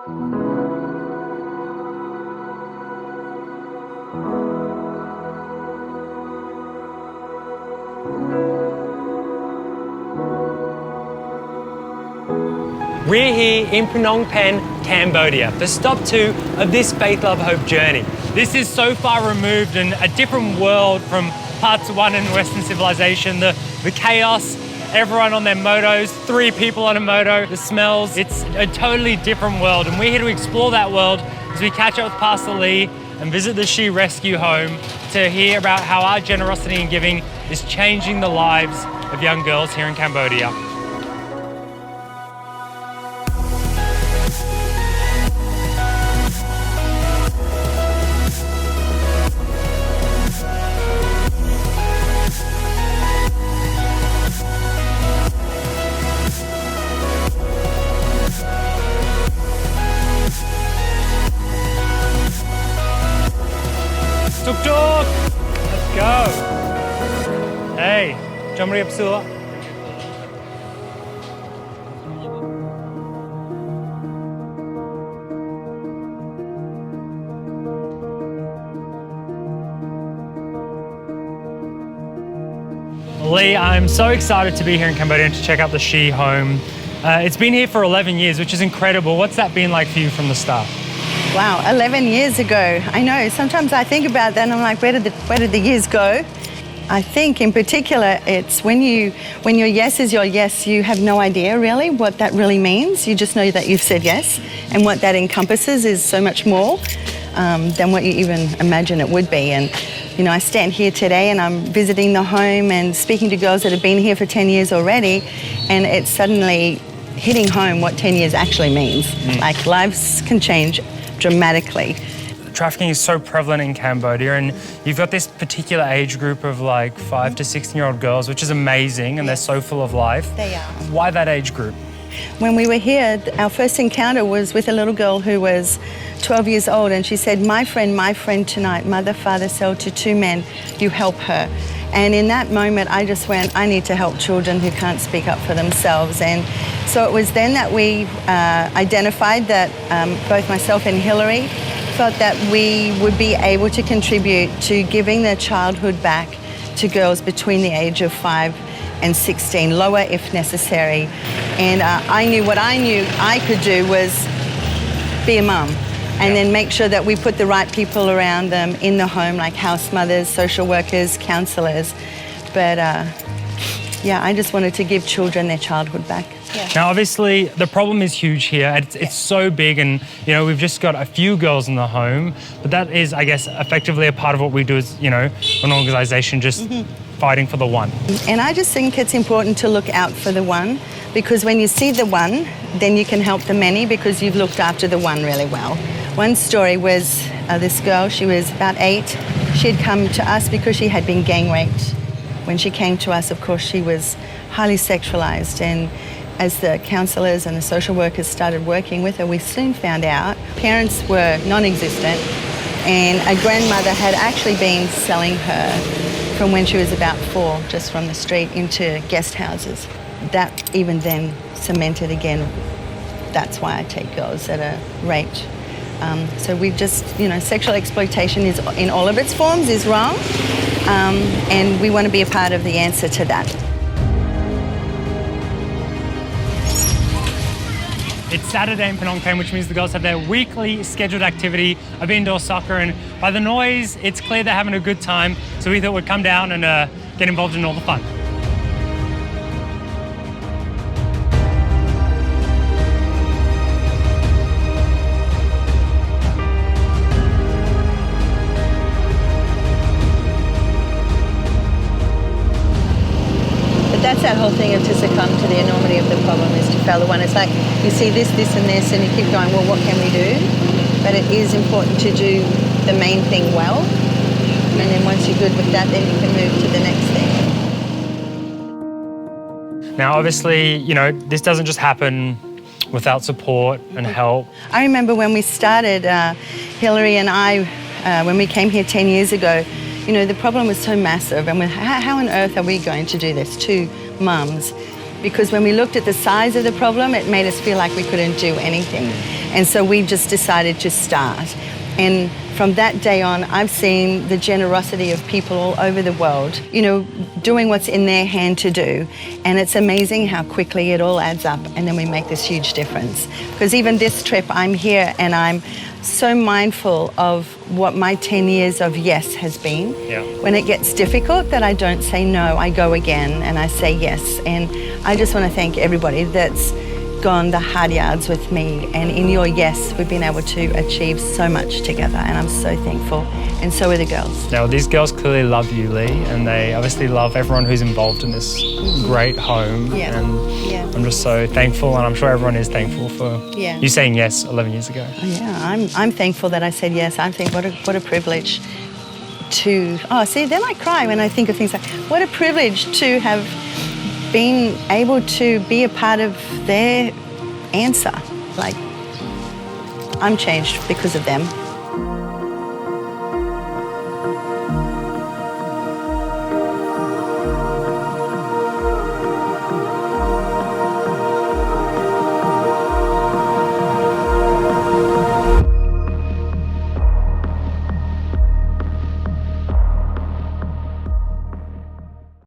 We're here in Phnom Penh, Cambodia, for stop 2 of this Faith, Love, Hope journey. This is so far removed and a different world from parts 1 in Western civilization. The chaos, everyone on their motos, 3 people on a moto, the smells. It's a totally different world, and we're here to explore that world as we catch up with Pastor Lee and visit the She Rescue Home to hear about how our generosity and giving is changing the lives of young girls here in Cambodia. Tuk tuk! Let's go! Hey, jom ri apsua. Lee, I'm so excited to be here in Cambodia and to check out the SheHome. It's been here for 11 years, which is incredible. What's that been like for you from the start? Wow, 11 years ago. I know, sometimes I think about that and I'm like, where did the years go? I think in particular, it's when your yes is your yes, you have no idea really what that really means. You just know that you've said yes, and what that encompasses is so much more than what you even imagine it would be. And you know, I stand here today and I'm visiting the home and speaking to girls that have been here for 10 years already, and it's suddenly hitting home what 10 years actually means. Like, lives can change dramatically. Trafficking is so prevalent in Cambodia, and you've got this particular age group of like 5 to 16-year-old girls, which is amazing, and they're so full of life. They are. Why that age group? When we were here, our first encounter was with a little girl who was 12 years old, and she said, my friend tonight, mother, father sold to 2 men, you help her. And in that moment, I just went, I need to help children who can't speak up for themselves. And so it was then that we identified that both myself and Hillary felt that we would be able to contribute to giving their childhood back to girls between the age of 5 and 16, lower if necessary. And I knew what I knew I could do was be a mum, and then make sure that we put the right people around them in the home, like house mothers, social workers, counsellors. But yeah, I just wanted to give children their childhood back. Yeah. Now, obviously, the problem is huge here. It's so big, and you know, we've just got a few girls in the home, but that is, I guess, effectively a part of what we do as, you know, an organisation, just fighting for the one. And I just think it's important to look out for the one, because when you see the one, then you can help the many, because you've looked after the one really well. One story was this girl, she was about 8. She had come to us because she had been gang raped. When she came to us, of course, she was highly sexualised, and as the counsellors and the social workers started working with her, we soon found out parents were non-existent, and a grandmother had actually been selling her from when she was about 4, just from the street, into guest houses. That even then cemented again, that's why I take girls that are raped. So we've just, you know, sexual exploitation is in all of its forms is wrong, and we want to be a part of the answer to that. It's Saturday in Phnom Penh, which means the girls have their weekly scheduled activity of indoor soccer, and by the noise, it's clear they're having a good time, so we thought we'd come down and get involved in all the fun. That's that whole thing of to succumb to the enormity of the problem, is to fail the one. It's like you see this, this and this, and you keep going, well, what can we do? But it is important to do the main thing well. And then once you're good with that, then you can move to the next thing. Now, obviously, you know, this doesn't just happen without support and help. I remember when we started, Hillary and I, when we came here 10 years ago, you know, the problem was so massive, and how on earth are we going to do this? 2 mums. because when we looked at the size of the problem, it made us feel like we couldn't do anything. And so we just decided to start. And from that day on, I've seen the generosity of people all over the world, you know, doing what's in their hand to do. And it's amazing how quickly it all adds up, and then we make this huge difference. Because even this trip, I'm here and I'm so mindful of what my 10 years of yes has been. Yeah. When it gets difficult, that I don't say no, I go again and I say yes. And I just want to thank everybody that's gone the hard yards with me, and in your yes, we've been able to achieve so much together, and I'm so thankful, and so are the girls. Now, these girls clearly love you, Lee, and they obviously love everyone who's involved in this great home. Yeah. And I'm just so thankful, and I'm sure everyone is thankful for you saying yes 11 years ago. Yeah, I'm thankful that I said yes. I think what a privilege to, then I cry when I think of things like, what a privilege to have been able to be a part of their answer. Like, I'm changed because of them.